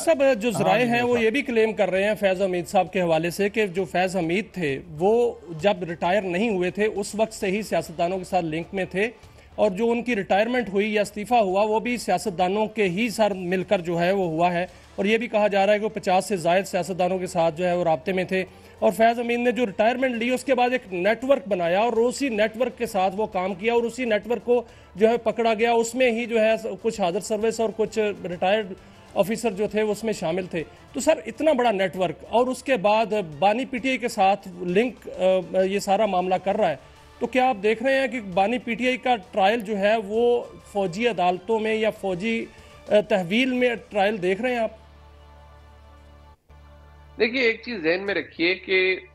सब जो जराए हैं वो ये भी क्लेम कर रहे हैं फैज़ हमीद साहब के हवाले से कि जो फैज़ हमीद थे वो जब रिटायर नहीं हुए थे उस वक्त से ही सियासतदानों के साथ लिंक में थे, और जो उनकी रिटायरमेंट हुई या इस्तीफ़ा हुआ वो भी सियासतदानों के ही साथ मिलकर जो है वो हुआ है। और ये भी कहा जा रहा है कि वो 50 से ज़ायद सियासतदानों के साथ जो है वो राब्ते में थे। और फैज़ हमीद ने जो रिटायरमेंट ली उसके बाद एक नेटवर्क बनाया और उसी नेटवर्क के साथ वो काम किया और उसी नेटवर्क को जो है पकड़ा गया। उसमें ही जो है कुछ हादर सर्विस और कुछ रिटायर्ड ऑफिसर जो थे वो उसमें शामिल थे। तो सर इतना बड़ा नेटवर्क और उसके बाद बानी पीटीआई के साथ लिंक ये सारा मामला कर रहा है, तो क्या आप देख रहे हैं कि बानी पीटीआई का ट्रायल जो है वो फौजी अदालतों में या फौजी तहवील में ट्रायल देख रहे हैं आप? देखिए, एक चीज ध्यान में रखिए कि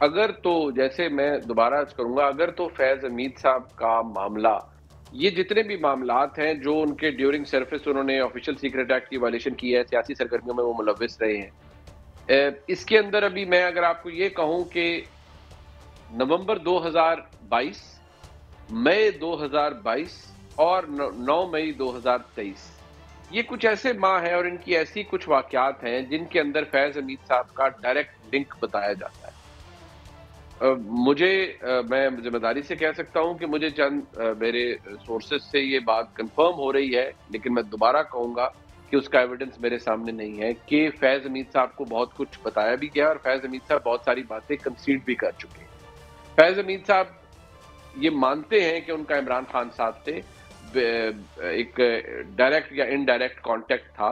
अगर तो जैसे मैं दोबारा करूंगा, अगर तो फैज हमीद साहब का मामला, ये जितने भी मामलात हैं जो उनके ड्यूरिंग सर्विस उन्होंने ऑफिशियल सीक्रेट एक्ट की वायलेशन की है, सियासी सरगर्मियों में वो मुलव्विस रहे हैं, इसके अंदर अभी मैं अगर आपको ये कहूं कि नवंबर 2022, मई 2022 और 9 मई 2023 ये कुछ ऐसे माह हैं और इनकी ऐसी कुछ वाकयात हैं जिनके अंदर फैज हमीद साहब का डायरेक्ट लिंक बताया जाता है। मैं जिम्मेदारी से कह सकता हूं कि मुझे चंद मेरे सोर्सेज से ये बात कंफर्म हो रही है, लेकिन मैं दोबारा कहूंगा कि उसका एविडेंस मेरे सामने नहीं है कि फैज हमीद साहब को बहुत कुछ बताया भी गया और फैज हमीद साहब बहुत सारी बातें कंसीड भी कर चुके हैं। फैज हमीद साहब ये मानते हैं कि उनका इमरान खान साहब से एक डायरेक्ट या इनडायरेक्ट कांटेक्ट था।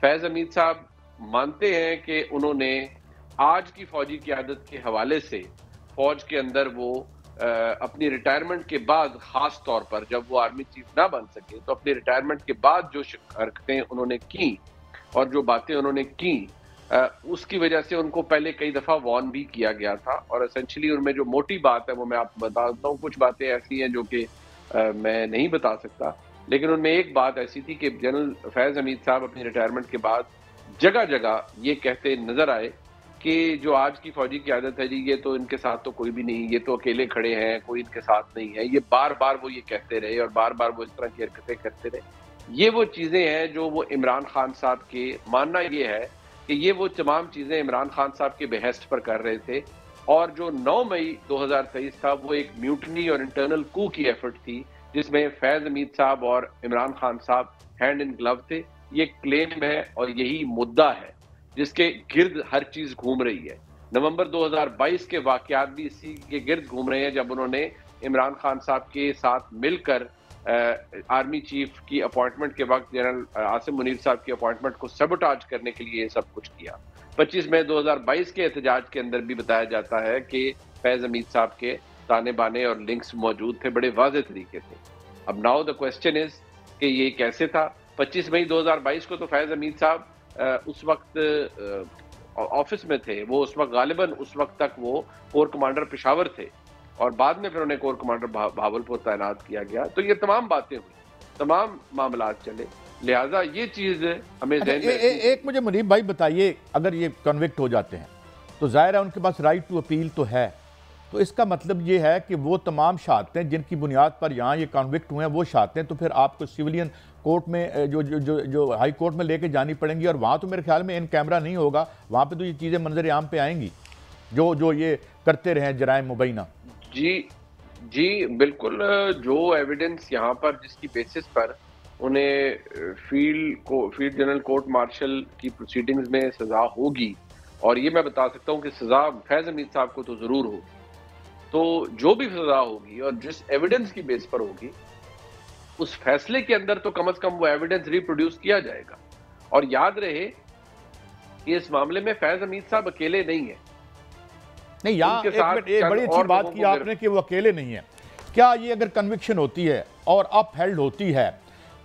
फैज हमीद साहब मानते हैं कि उन्होंने आज की फौजी क़यादत के हवाले से फौज के अंदर वो अपनी रिटायरमेंट के बाद, खास तौर पर जब वो आर्मी चीफ ना बन सके, तो अपनी रिटायरमेंट के बाद जो हरकतें उन्होंने की और जो बातें उन्होंने की, उसकी वजह से उनको पहले कई दफा वार्न भी किया गया था। और एसेंशियली उनमें जो मोटी बात है वो मैं आपको बताता हूँ। कुछ बातें ऐसी हैं जो कि मैं नहीं बता सकता, लेकिन उनमें एक बात ऐसी थी कि जनरल फैज हमीद साहब अपनी रिटायरमेंट के बाद जगह जगह ये कहते नजर आए कि जो आज की फौजी क़यादत है जी, ये तो इनके साथ तो कोई भी नहीं, ये तो अकेले खड़े हैं, कोई इनके साथ नहीं है। ये बार बार वो ये कहते रहे और बार बार वो इस तरह की हरकतें करते रहे। ये वो चीजें हैं जो वो इमरान खान साहब के मानना ये है कि ये वो तमाम चीजें इमरान खान साहब के बेहेस्ट पर कर रहे थे। और जो 9 मई 2023 था वो एक म्यूटनी और इंटरनल कू की एफर्ट थी जिसमें फैज हमीद साहब और इमरान खान साहब हैंड इन ग्लव थे। ये क्लेम है और यही मुद्दा है जिसके गिर्द हर चीज घूम रही है। नवंबर 2022 के वाकयात भी इसी के गिर्द घूम रहे हैं जब उन्होंने इमरान खान साहब के साथ मिलकर आर्मी चीफ की अपॉइंटमेंट के वक्त जनरल आसिम मुनीर साहब की अपॉइंटमेंट को सबोटाज करने के लिए सब कुछ किया। 25 मई 2022 के एहतजाज के अंदर भी बताया जाता है कि फैज हमीद साहब के ताने बाने और लिंक्स मौजूद थे बड़े वाज़ेह तरीके से। अब नाउ द क्वेश्चन इज कि ये कैसे था। 25 मई 2022 को तो फैज हमीद साहब उस वक्त ऑफिस में थे। वो उस वक्त गालिबन उस वक्त तक वो कोर कमांडर पेशावर थे और बाद में फिर उन्हें कोर कमांडर भावलपुर तैनात किया गया। तो ये तमाम बातें हुई, तमाम मामलात चले, लिहाजा ये चीज हमें एक मुझे मुनीब भाई बताइए, अगर ये कन्विक्ट हो जाते हैं तो जाहिर है उनके पास राइट टू अपील तो है, तो इसका मतलब ये है कि वो तमाम शहादतें जिनकी बुनियाद पर यहाँ ये कन्विक्ट हुए हैं वो शहादतें तो फिर आपको सिविलियन कोर्ट में जो हाई कोर्ट में लेके जानी पड़ेंगी। और वहाँ तो मेरे ख्याल में इन कैमरा नहीं होगा, वहाँ पे तो ये चीज़ें मंजर आम पे आएंगी जो ये करते रहे जराइम मुबैना। जी बिल्कुल। जो एविडेंस यहाँ पर जिसकी बेसिस पर उन्हें फील्ड जनरल कोर्ट मार्शल की प्रोसीडिंग्स में सजा होगी, और ये मैं बता सकता हूँ कि सजा फैज हमीद साहब को तो जरूर होगी, तो जो भी सजा होगी और जिस एविडेंस की बेस पर होगी उस फैसले के अंदर तो कम से कम वो एविडेंस रिप्रोड्यूस किया जाएगा। और याद रहे कि इस मामले में फैज हमीद साहब अकेले नहीं है। नहीं, यहाँ एक बड़ी अच्छी बात की आपने कि वो अकेले नहीं है। क्या ये अगर कन्विक्शन होती है और अपहेल्ड होती है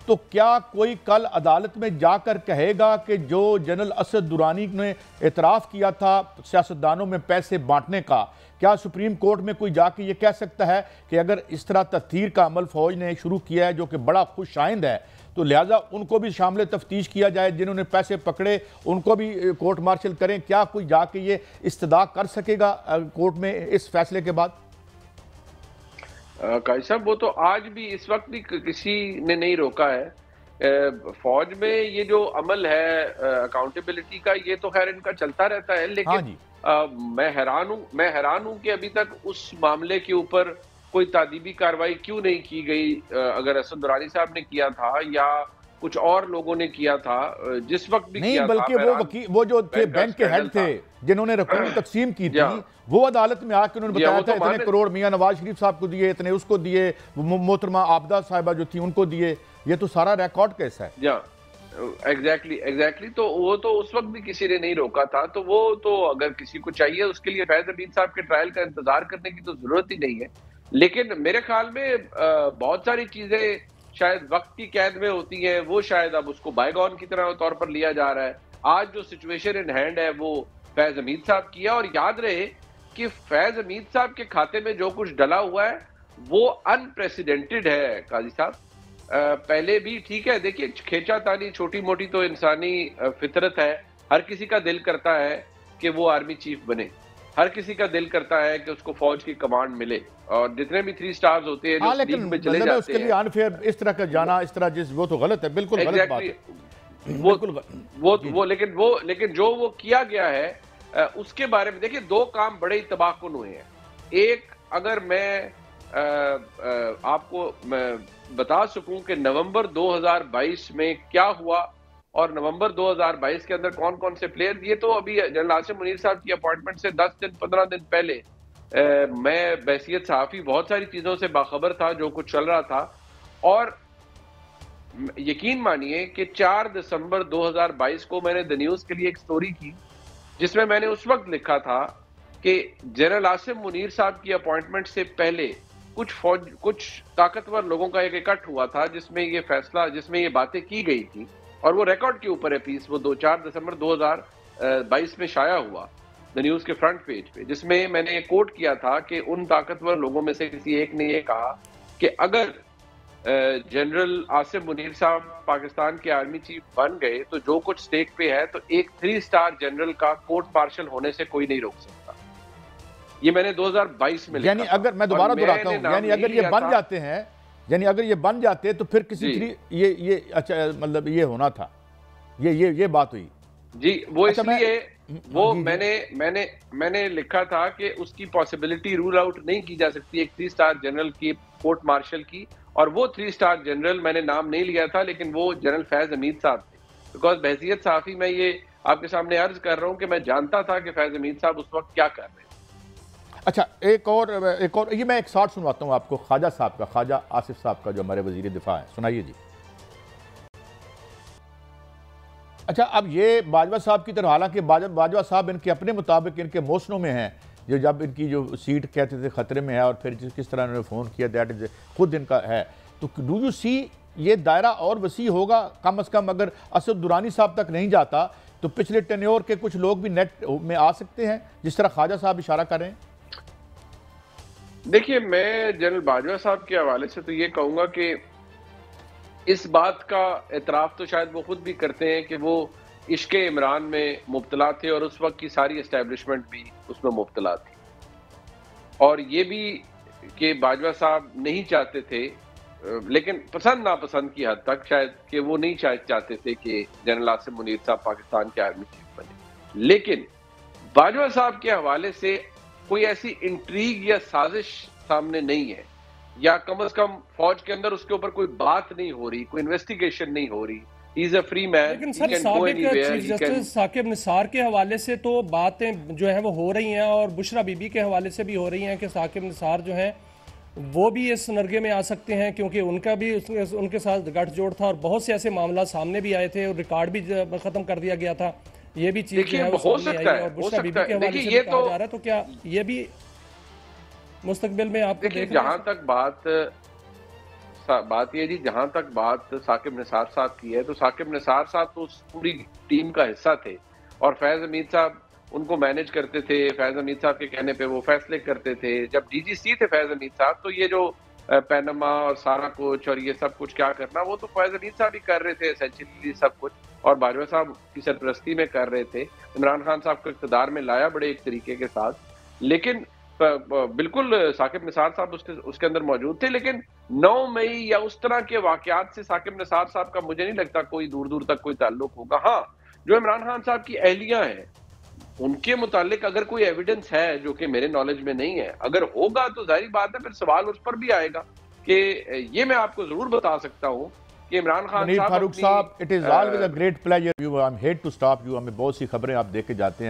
तो क्या कोई कल अदालत में जाकर कहेगा कि जो जनरल असद दुरानी ने एतराफ़ किया था सियासतदानों में पैसे बांटने का, क्या सुप्रीम कोर्ट में कोई जाके ये कह सकता है कि अगर इस तरह तस्दीर का अमल फौज ने शुरू किया है जो कि बड़ा खुशाइंद है, तो लिहाजा उनको भी शामिल तफ्तीश किया जाए, जिन्होंने पैसे पकड़े उनको भी कोर्ट मार्शल करें? क्या कोई जाके ये इस्तदा कर सकेगा कोर्ट में इस फैसले के बाद? काजी साहब, वो तो आज भी इस वक्त भी किसी ने नहीं रोका है फौज में ये जो अमल है अकाउंटेबिलिटी का, ये तो खैर इनका चलता रहता है, लेकिन मैं हैरान हूं कि अभी तक उस मामले के ऊपर कोई तादीबी कार्रवाई क्यों नहीं की गई। अगर असद दुरानी साहब ने किया था या कुछ और लोगों ने किया था, जिस वक्त भी नहीं, किया बल्कि था, वो जो थे बैंक के हेड थे जिन्होंने रकम तकसीम की थी, वो अदालत में आके उन्होंने बताया था इतने करोड़ मियां नवाज शरीफ साहब को दिए, इतने उसको दिए, मोहतरमा आबदा साहिबा जो थी उनको दिए। ये तो सारा रिकॉर्ड केस है। एग्जैक्टली। तो वो तो उस वक्त भी किसी ने नहीं रोका था, तो वो तो अगर किसी को चाहिए उसके लिए फैज हमीद साहब के ट्रायल का इंतजार करने की तो जरूरत ही नहीं है। लेकिन मेरे ख्याल में बहुत सारी चीजें शायद वक्त की कैद में होती हैं, वो शायद अब उसको बायगॉन की तरह तौर पर लिया जा रहा है। आज जो सिचुएशन इन हैंड है वो फैज हमीद साहब की है, और याद रहे कि फैज हमीद साहब के खाते में जो कुछ डला हुआ है वो अनप्रेसिडेंटेड है। काजी साहब, पहले भी ठीक है, देखिए खींचातानी छोटी मोटी तो इंसानी फितरत है, हर किसी का दिल करता है कि वो आर्मी चीफ बने, हर किसी का दिल करता है कि उसको फौज की कमांड मिले, और जितने भी 3 स्टार्स होते हैं जो लीग में चले जाते हैं, उसके लिए अनफेयर इस तरह का जाना, इस तरह वो तो गलत है, बिल्कुल गलत बात है। लेकिन जो वो किया गया है उसके बारे में देखिए, 2 काम बड़े ही तबाहकुन हुए हैं। एक, अगर मैं आपको बता सकूं कि नवंबर 2022 में क्या हुआ और नवंबर 2022 के अंदर कौन कौन से प्लेयर, ये तो अभी जनरल आसिम मुनीर साहब की अपॉइंटमेंट से 10 दिन 15 दिन पहले मैं बहसियत सहाफी बहुत सारी चीजों से बाखबर था जो कुछ चल रहा था। और यकीन मानिए कि 4 दिसंबर 2022 को मैंने द न्यूज के लिए एक स्टोरी की, जिसमें मैंने उस वक्त लिखा था कि जनरल आसिम मुनीर साहब की अपॉइंटमेंट से पहले कुछ ताकतवर लोगों का एक इकट्ठ हुआ था, जिसमें ये बातें की गई थी, और वो रिकॉर्ड के ऊपर है पीस, वो 4 दिसंबर 2022 में शाया हुआ द न्यूज के फ्रंट पेज पे, जिसमें मैंने एक कोट किया था कि उन ताकतवर लोगों में से किसी एक ने ये कहा कि अगर जनरल आसिम मुनीर साहब पाकिस्तान के आर्मी चीफ बन गए तो जो कुछ स्टेक पे है, तो एक 3 स्टार जनरल का कोर्ट मार्शल होने से कोई नहीं रोक सकता। ये मैंने 2022 में लिखा। यानी अगर मैं दोबारा दोहराता हूं, यानी अगर ये बन जाते हैं, यानी अगर ये बन जाते तो फिर किसी ये अच्छा, मतलब ये होना था, ये बात हुई जी। वो अच्छा, इसलिए वो मैंने लिखा था कि उसकी पॉसिबिलिटी रूल आउट नहीं की जा सकती एक 3 स्टार जनरल की कोर्ट मार्शल की, और वो 3 स्टार जनरल मैंने नाम नहीं लिया था, लेकिन वो जनरल फैज हमीद साहब थे। बिकॉज बहसियत सहाफी मैं ये आपके सामने अर्ज कर रहा हूं कि मैं जानता था कि फैज हमीद साहब उस वक्त क्या कर रहे थे। अच्छा, एक और ये मैं एक शॉट सुनवाता हूँ आपको, ख्वाजा आसिफ साहब का, जो हमारे वजीर दिफा है, सुनाइए जी। अच्छा, अब ये बाजवा साहब की तरह, हालांकि बाजवा साहब इनके अपने मुताबिक इनके मोशनों में हैं, जो जब इनकी जो सीट कहते थे खतरे में है, और फिर किस तरह उन्होंने फ़ोन किया, दैट इज खुद इनका है। तो डू यू सी ये दायरा और वसी होगा? कम अज़ कम अगर असद दुरानी साहब तक नहीं जाता तो पिछले टेन्योर के कुछ लोग भी नेट में आ सकते हैं, जिस तरह ख्वाजा साहब इशारा कर रहे हैं। देखिए, मैं जनरल बाजवा साहब के हवाले से तो ये कहूंगा कि इस बात का एतराफ़ तो शायद वो खुद भी करते हैं कि वो इश्क इमरान में मुब्तला थे, और उस वक्त की सारी एस्टेब्लिशमेंट भी उसमें मुब्तला थी, और ये भी कि बाजवा साहब नहीं चाहते थे, लेकिन पसंद नापसंद की हद तक शायद, कि वो नहीं चाहते थे कि जनरल आसिम मुनीर साहब पाकिस्तान के आर्मी चीफ बने। लेकिन बाजवा साहब के हवाले से कोई ऐसी इंट्रीग या साजिश सामने नहीं है, या कम से कम फौज के अंदर उसके ऊपर कोई बात नहीं हो रही, कोई इन्वेस्टिगेशन नहीं हो रही। He is a free man. लेकिन सर, साबिक चीफ जस्टिस साकिब निसार के हवाले से तो बातें जो है वो हो रही हैं, और बुशरा बीबी के हवाले से भी हो रही हैं कि साकिब निसार जो है वो भी इस नरगे में आ सकते हैं, क्योंकि उनका भी उनके साथ गठजोड़ था, और बहुत से ऐसे मामला सामने भी आए थे, और रिकॉर्ड भी खत्म कर दिया गया था। ये भी चीज है, हो सकता है, और बुशरा बीबी के हवाले से कहा जा रहा है, तो क्या ये भी मुस्तकबिल में आपको देखिए, जहां तक बात ये जी, जहां तक बात साकिब निसार साहब की है, तो साकिब निसार साहब तो उस पूरी टीम का हिस्सा थे, और फैज हमीद साहब उनको मैनेज करते थे। फैज हमीद साहब के कहने पे वो फैसले करते थे। जब डीजीसी थे फैज हमीद साहब, तो ये जो पैनमा और सारा कुछ और ये सब कुछ क्या करना, वो तो फैज हमीद साहब ही कर रहे थे एसेंशियली सब कुछ, और बाजवा साहब की सरपरस्ती में कर रहे थे। इमरान खान साहब को इक़्तिदार में लाया बड़े एक तरीके के साथ, लेकिन बिल्कुल साकिब निसार साहब उसके अंदर मौजूद थे। लेकिन 9 मई या उस तरह के वाकयात से साकिब निसार साहब का मुझे नहीं लगता कोई दूर दूर तक कोई ताल्लुक होगा। हाँ, जो इमरान खान साहब की अहलियां हैं उनके मुतालिक अगर कोई एविडेंस है जो कि मेरे नॉलेज में नहीं है, अगर होगा तो जाहिर बात है फिर सवाल उस पर भी आएगा कि ये मैं आपको जरूर बता सकता हूं कि इमरान खान फारूक साहब, it is always a great pleasure you, I am had to stop you. हमें बहुत सी खबरें आप देके जाते हैं।